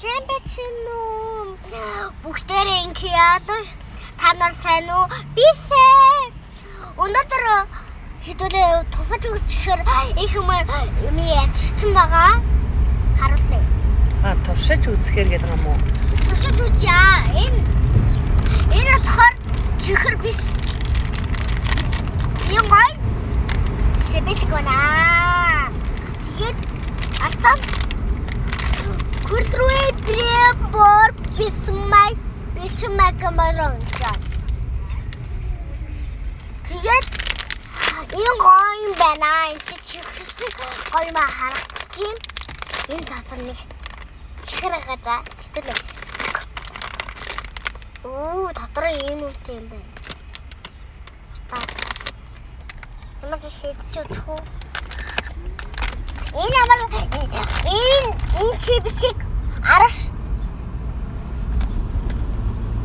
Сайн байна уу? Бүгдээрээ ингэ яадаг. Та нар сайн уу? Би сайн. Өнөөдөр хэдүүлээ тусаж өгчихээр их юм ярьчихсан байгаа. Харуулъя. Товшиж үзэхээр гэдэг юм уу? Тусаж үзье. Энэ болохоор чихэр биш. Юм гой. Себэлгэнаа. Тэгээд артам Курсруу прибор бисмай бичмэгмэрэнчаа. Тэгээд энэ гоё байна. Энд чихэрсэг гоё ма харагдчих. Энэ татвар нэг чихэр гажаа. Хэвлээ. Дотроо энэ үтэй юм байна. Ямар ч шийдэж өгөх үү? Энэ амар энэ чипсик араш.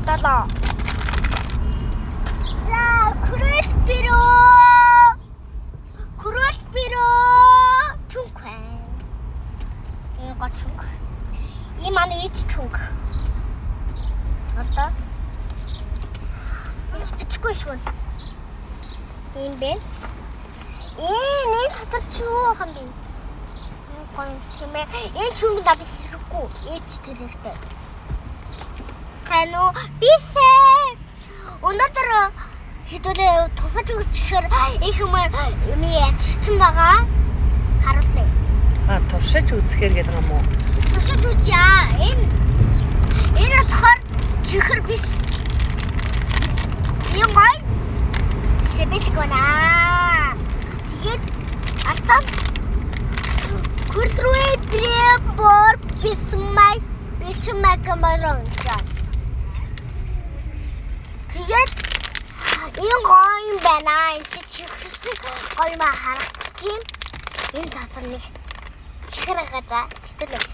Далаа. За, Круспиро чунхэ. Энэ гачунг. И манай ич чунг. Орто. Энэ бичгүй шүү. Ийм бэ. Энэ татар чуу хам би. Гончмэ. Энэ чунг дад хэрэггүй. Ич тэрэгтэй. Тану бисээ. Өнөөдөр хэдүүлээ тусаж өгчихээр их юм ярьчихсан байгаа. Харуулъя. Товшиж үзэхээр гэдэг юм уу? Тусаж үзье. Энэ болохоор чихэр биш. Юм гой. Себэлгэнаа. Тэгээд артам Курсруу прибор бисмай бичмэгмэрэнчаа. Тэгээд энэ гоё байна. Энд чихэрсэг гоё ма харагдчих. Энэ татвар нэг чихэр гажаа. Хэвлээ.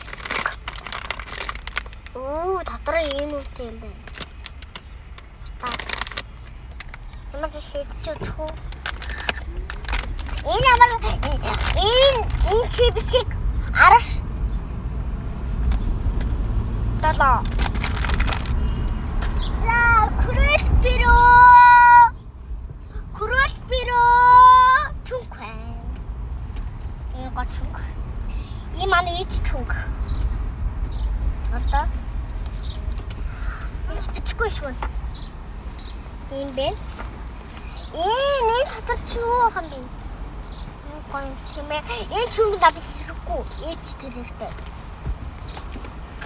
Дотроо энэ үтэй юм байна. Ямар ч шийдэж өгөх үү? Энэ амар энэ чипсик араш. Далаа. За, Круспиро чунхэ. Энэ гачунг. И манай ич чунг. Орто. Энэ бичгүй шүү. Ийм бэ. Энэ татар чуу хам би. Гончмэ. Энэ чунг дад хэрэггүй. Ич тэрэгтэй.